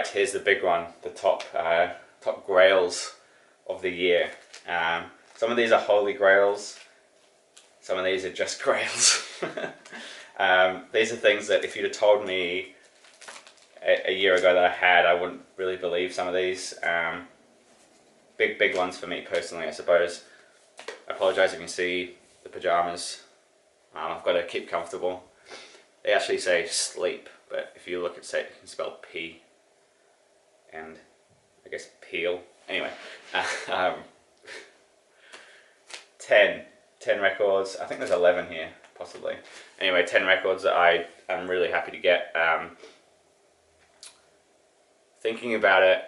Alright, here's the big one, the top grails of the year. Some of these are holy grails, some of these are just grails. These are things that if you'd have told me a year ago that I had, I wouldn't really believe some of these. Big ones for me personally, I suppose. I apologise if you can see the pyjamas. I've got to keep comfortable. They actually say sleep, but if you look at, say, you can spell P and I guess peel. Anyway, 10 records. I think there's 11 here, possibly. Anyway, 10 records that I am really happy to get. Thinking about it,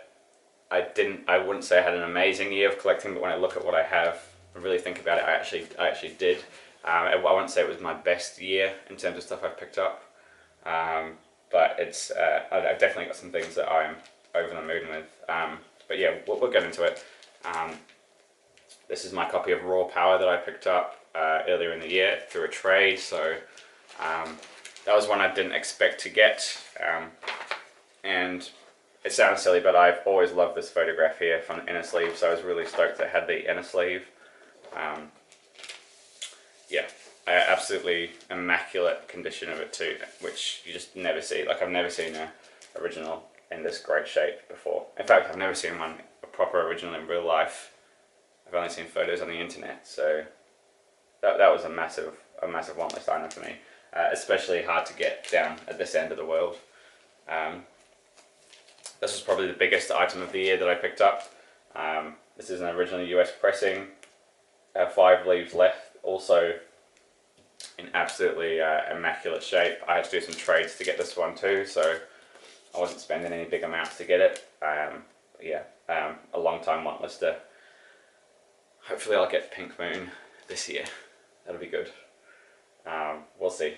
I wouldn't say I had an amazing year of collecting, but when I look at what I have and really think about it, I actually did. I wouldn't say it was my best year in terms of stuff I've picked up, but it's I've definitely got some things that I'm over the moon with. But yeah, we'll get into it. This is my copy of Raw Power that I picked up earlier in the year through a trade, so that was one I didn't expect to get, and it sounds silly, but I've always loved this photograph here from the inner sleeve, so I was really stoked that it had the inner sleeve. Yeah, absolutely immaculate condition of it too, which you just never see. Like, I've never seen an original in this great shape before. In fact, I've never seen a proper original in real life. I've only seen photos on the internet, so that was a massive want list item for me. Especially hard to get down at this end of the world. This was probably the biggest item of the year that I picked up. This is an original US pressing. 5 leaves left, also in absolutely immaculate shape. I had to do some trades to get this one too, so I wasn't spending any big amounts to get it. Yeah, a long time want lister. Hopefully I'll get Pink Moon this year. That'll be good. We'll see.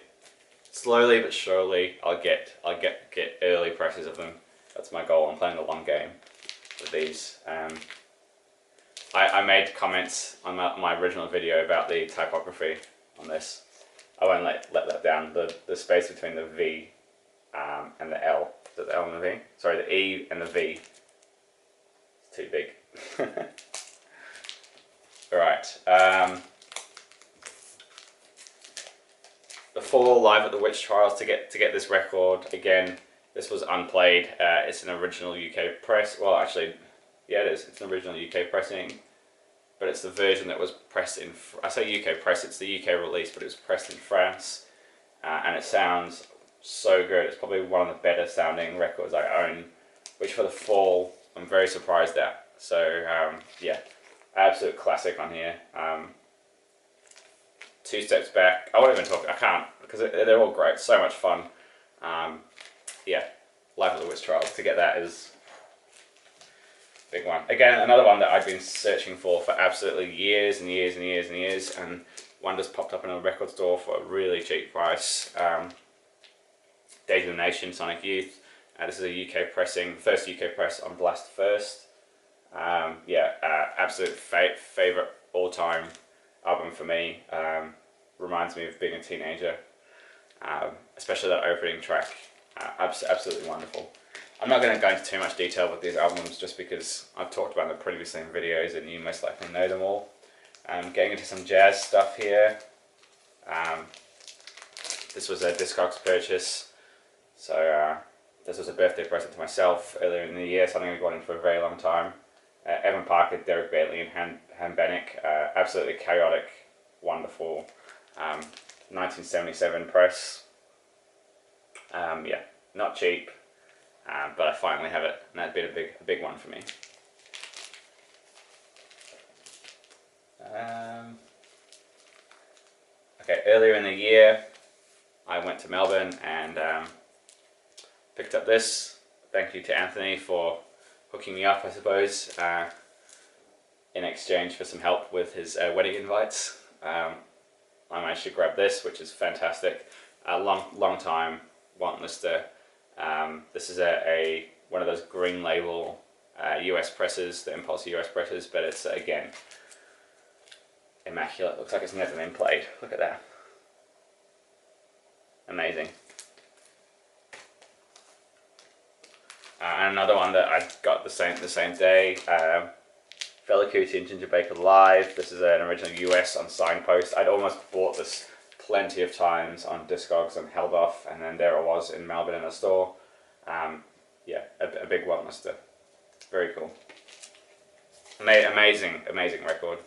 Slowly but surely, I'll get early presses of them. That's my goal. I'm playing the long game with these. I made comments on my original video about the typography on this. I won't let that down. The space between the V and the L. Is it the L and the V? Sorry, the E and the V. It's too big. Alright. The Fall live at the Witch Trials to get this record. Again, this was unplayed. It's an original UK press. Well, actually, yeah, it is. It's an original UK pressing, but it's the version that was pressed in. I say UK press. It's the UK release, but it was pressed in France, and it sounds so good. It's probably one of the better sounding records I own, which for the Fall I'm very surprised at. So yeah, absolute classic on here. 2 Steps Back. I won't even talk. I can't, because they're all great. So much fun. Yeah, Live at the Witch Trials. To get that is a big one. Again, another one that I've been searching for absolutely years and years and years and years, and one just popped up in a record store for a really cheap price. Days of the Nation, Sonic Youth. This is a UK pressing, first UK press on Blast First. Yeah, absolute favourite all-time album for me. Reminds me of being a teenager, especially that opening track. Absolutely wonderful. I'm not going to go into too much detail with these albums just because I've talked about them previously in videos and you most likely know them all. Getting into some jazz stuff here. This was a Discogs purchase, so this was a birthday present to myself earlier in the year, something I've wanted for a very long time. Evan Parker, Derek Bailey and Han Bennick, absolutely chaotic, wonderful 1977 press. Yeah, not cheap, but I finally have it, and that's been a big one for me. Okay, earlier in the year, I went to Melbourne and picked up this. Thank you to Anthony for hooking me up, I suppose, in exchange for some help with his wedding invites. I managed to grab this, which is fantastic. A long time want lister. This is one of those green label US presses, the Impulse US presses, but it's again immaculate. Looks like it's never been played. Look at that. Amazing. And another one that I got the same day, Fela Kuti and Ginger Baker Live. This is an original US on Signpost. I'd almost bought this plenty of times on Discogs and held off, and then there it was in Melbourne in a store. Yeah, a big want lister. Very cool. Amazing record.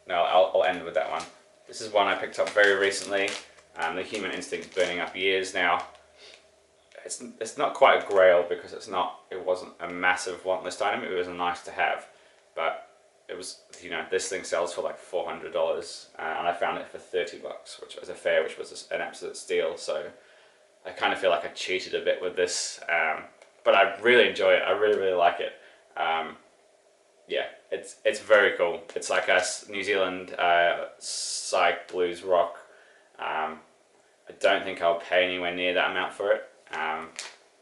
No, I'll end with that one. This is one I picked up very recently. The Human Instinct Burning Up Years. Now, it's not quite a grail because it wasn't a massive want list item. It was a nice to have, but it was, you know, this thing sells for like $400, and I found it for $30, which was a fair, which was an absolute steal. So I kind of feel like I cheated a bit with this, but I really enjoy it. I really like it. Yeah, it's very cool. It's like a New Zealand psych blues rock. I don't think I'll pay anywhere near that amount for it.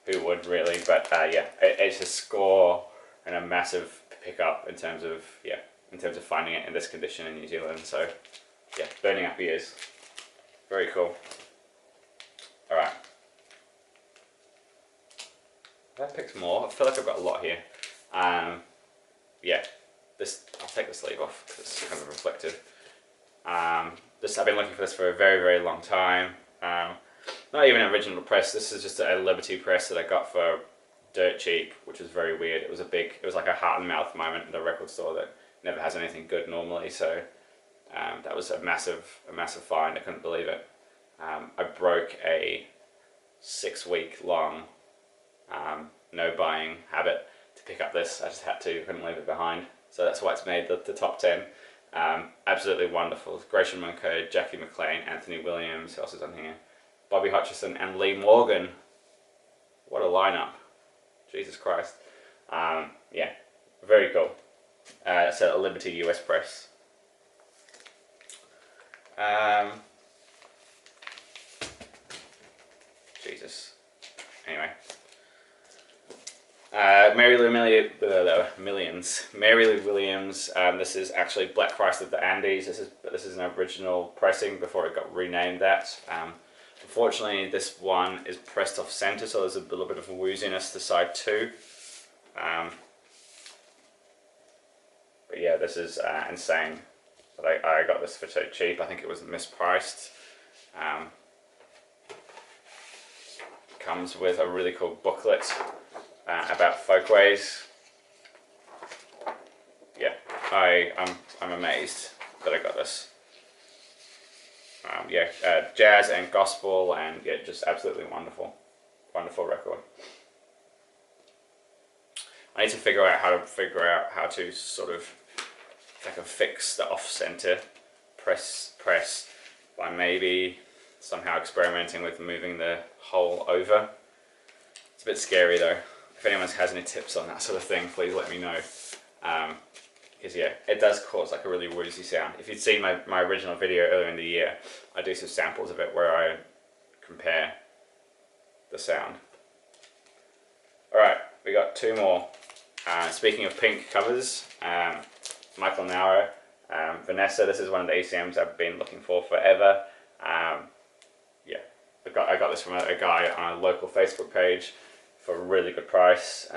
Who would really? But yeah, it's a score and a massive pickup in terms of finding it in this condition in New Zealand. So yeah, Burning Up Years, very cool. All right, have I picked more? I feel like I've got a lot here. Yeah, I'll take the sleeve off because it's kind of reflective. I've been looking for this for a very long time. Not even an original press. This is just a Liberty press that I got for dirt cheap, which was very weird. It was like a heart and mouth moment in a record store that never has anything good normally. So that was a massive find. I couldn't believe it. I broke a 6-week long no buying habit to pick up this. I just had to, couldn't leave it behind. So that's why it's made the top 10. Absolutely wonderful. Gratian Munko, Jackie McLean, Anthony Williams, who else is on here? Bobby Hutcherson and Lee Morgan. What a lineup. Jesus Christ. Yeah, very cool. It's a Liberty US press. Jesus. Anyway. Mary Lou Millions. Mary Lou Williams. This is actually Black Christ of the Andes. This is an original pressing before it got renamed that. Unfortunately, this one is pressed off center, so there's a little bit of wooziness to side 2. But yeah, this is insane. But I got this for so cheap. I think it was mispriced. Comes with a really cool booklet about folkways. Yeah, I'm amazed that I got this. Yeah, jazz and gospel, and yeah, just absolutely wonderful record. I need to figure out how to sort of, if I can fix the off-center press by maybe somehow experimenting with moving the hole over. It's a bit scary though. If anyone has any tips on that sort of thing, please let me know. Because yeah, it does cause like a really woozy sound. If you'd seen my original video earlier in the year, I do some samples of it where I compare the sound. Alright, we got 2 more. Speaking of pink covers, Michael Nauer, Vanessa, this is one of the ECMs I've been looking for forever. Yeah, I got this from a guy on a local Facebook page for a really good price.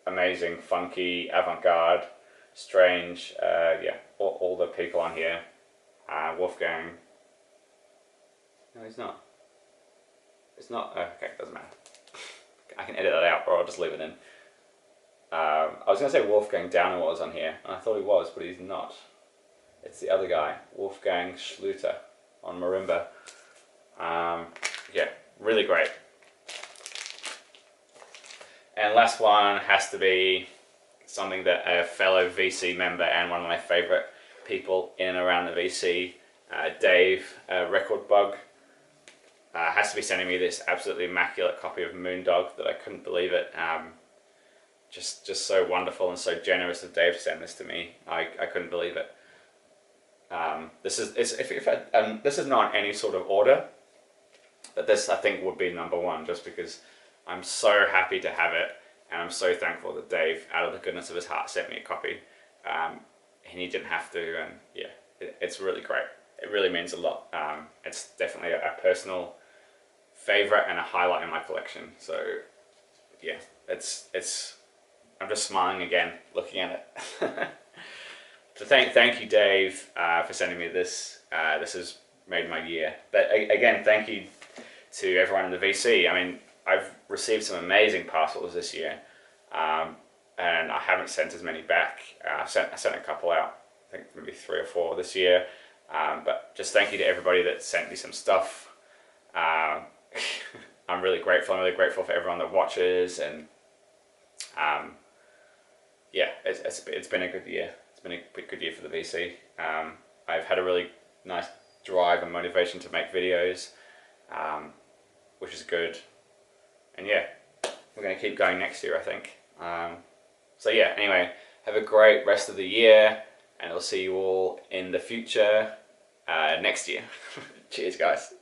Amazing, funky, avant-garde, strange, yeah, all the people on here. Wolfgang. No, he's not. It's not. Okay, doesn't matter. I can edit that out, or I'll just leave it in. I was going to say Wolfgang Downer was on here, and I thought he was, but he's not. It's the other guy, Wolfgang Schluter on marimba. Yeah, really great. And last one has to be something that a fellow VC member and one of my favourite people in and around the VC, Dave, Record Bug, has to be sending me this absolutely immaculate copy of Moondog that I couldn't believe it. Just so wonderful and so generous of Dave to send this to me. I couldn't believe it. This is not any sort of order, but this I think would be number 1 just because I'm so happy to have it, and I'm so thankful that Dave, out of the goodness of his heart, sent me a copy. And he didn't have to, and yeah, it's really great. It really means a lot. it's definitely a personal favorite and a highlight in my collection. So yeah, it's I'm just smiling again looking at it. So thank you, Dave, for sending me this. This has made my year. But again, thank you to everyone in the VC. I mean, I've received some amazing parcels this year, and I haven't sent as many back. I sent a couple out, I think maybe 3 or 4 this year. But just thank you to everybody that sent me some stuff. I'm really grateful. I'm really grateful for everyone that watches, and yeah, it's been a good year. It's been a good year for the VC. I've had a really nice drive and motivation to make videos, which is good. And yeah, we're going to keep going next year, I think. So yeah, anyway, have a great rest of the year, and I'll see you all in the future next year. Cheers, guys.